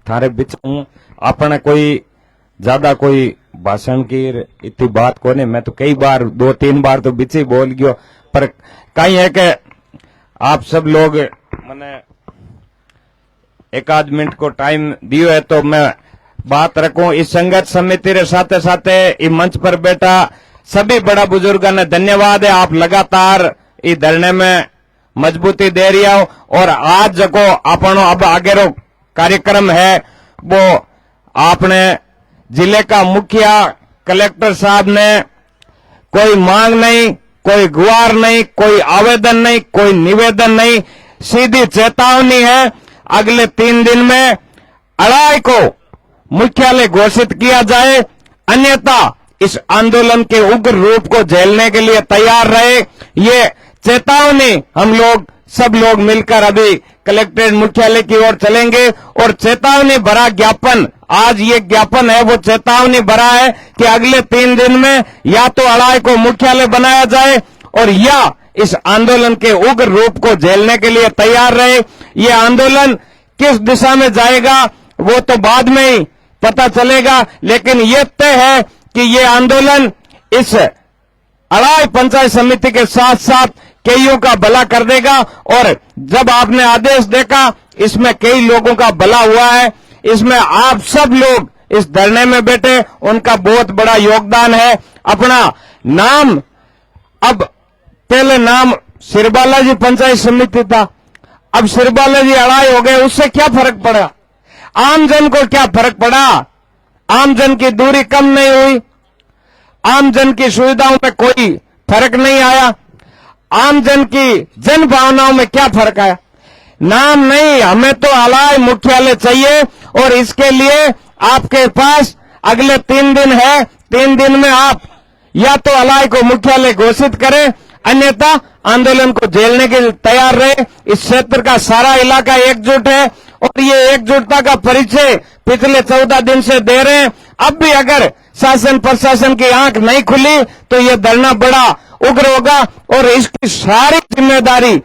थारे बीच हूँ। अपने कोई ज्यादा कोई भाषण की इतनी बात को नहीं, मैं तो कई बार 2-3 बार तो बीच ही बोल गयो, पर कहीं है कि आप सब लोग मैंने 1 आध मिनट को टाइम दियो है तो मैं बात रखूं। इस संघर्ष समिति रे साथे साथे इस मंच पर बैठा सभी बड़ा बुजुर्गों ने धन्यवाद है। आप लगातार इस धरने में मजबूती दे रही हो और आज जो अपनो अब आगे रो कार्यक्रम है वो आपने जिले का मुखिया कलेक्टर साहब ने कोई मांग नहीं, कोई गुहार नहीं, कोई आवेदन नहीं, कोई निवेदन नहीं, सीधी चेतावनी है। अगले 3 दिन में अड़ाई को मुख्यालय घोषित किया जाए, अन्यथा इस आंदोलन के उग्र रूप को झेलने के लिए तैयार रहे। ये चेतावनी हम लोग सब लोग मिलकर अभी कलेक्ट्रेट मुख्यालय की ओर चलेंगे और चेतावनी भरा ज्ञापन, आज ये ज्ञापन है वो चेतावनी भरा है कि अगले 3 दिन में या तो अड़ाई को मुख्यालय बनाया जाए और या इस आंदोलन के उग्र रूप को झेलने के लिए तैयार रहे। ये आंदोलन किस दिशा में जाएगा वो तो बाद में ही पता चलेगा, लेकिन ये तय है कि ये आंदोलन इस अड़ाई पंचायत समिति के साथ साथ कईयों का भला कर देगा। और जब आपने आदेश देखा इसमें कई लोगों का भला हुआ है, इसमें आप सब लोग इस धरने में बैठे उनका बहुत बड़ा योगदान है। अपना नाम, अब पहले नाम सिरबालाजी पंचायत समिति था, अब सिरबालाजी अड़ाई हो गए, उससे क्या फर्क पड़ा? आमजन को क्या फर्क पड़ा? आमजन की दूरी कम नहीं हुई, आमजन की सुविधाओं में कोई फर्क नहीं आया, आमजन की जन भावनाओं में क्या फर्क आया? नाम नहीं, हमें तो अड़ाई मुख्यालय चाहिए और इसके लिए आपके पास अगले 3 दिन है। 3 दिन में आप या तो अड़ाई को मुख्यालय घोषित करें, अन्यथा आंदोलन को झेलने के लिए तैयार रहे। इस क्षेत्र का सारा इलाका एकजुट है और ये एकजुटता का परिचय पिछले 14 दिन से दे रहे हैं। अब भी अगर शासन प्रशासन की आंख नहीं खुली तो ये धरना बड़ा उग्र होगा और इसकी सारी जिम्मेदारी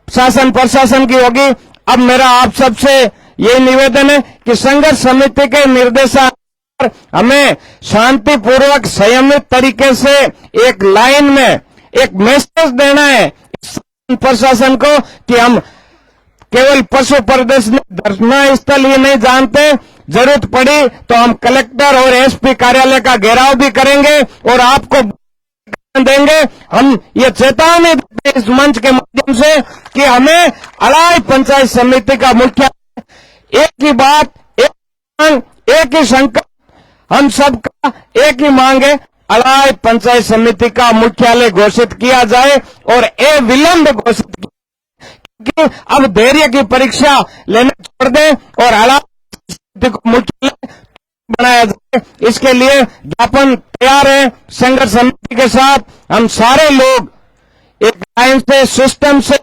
शासन प्रशासन की होगी। अब मेरा आप सबसे यही निवेदन है कि संघर्ष समिति के निर्देशानुसार हमें शांतिपूर्वक संयमित तरीके से एक लाइन में एक मैसेज देना है प्रशासन को कि हम केवल पशु प्रदर्शनी धरना स्थल ही नहीं जानते, जरूरत पड़ी तो हम कलेक्टर और एसपी कार्यालय का घेराव भी करेंगे और आपको देंगे। हम ये चेतावनी देते हैं इस मंच के माध्यम से कि हमें अड़ाई पंचायत समिति का मुख्यालय, एक ही बात, एक मांग, एक ही संकल्प, हम सबका एक ही मांग है, अड़ाई पंचायत समिति का मुख्यालय घोषित किया जाए और विलंब घोषित किया, क्योंकि अब धैर्य की परीक्षा लेना छोड़ दें और अड़ाई समिति को मुख्यालय बनाया जाए। इसके लिए ज्ञापन तैयार है। संघर्ष समिति के साथ हम सारे लोग एक लाइन से, सिस्टम से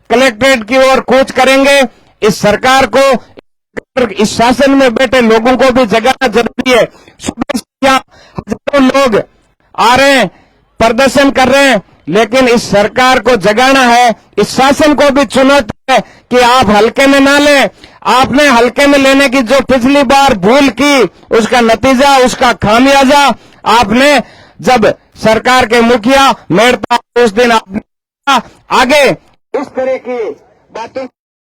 कलेक्ट्रेट की ओर कूच करेंगे। इस सरकार को, इस शासन में बैठे लोगों को भी जगाना जरूरी है। सुबह से हजारों लोग आ रहे हैं, प्रदर्शन कर रहे हैं, लेकिन इस सरकार को जगाना है। इस शासन को भी चुनौती है कि आप हल्के में ना लें। आपने हल्के में लेने की जो पिछली बार भूल की, उसका नतीजा, उसका खामियाजा आपने जब सरकार के मुखिया मेड़ता उस दिन आपने आगे इस तरह की बातों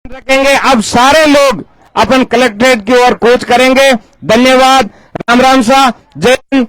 रखेंगे। अब सारे लोग अपन कलेक्ट्रेट की ओर कूच करेंगे। धन्यवाद। राम राम सा। जय हिंद।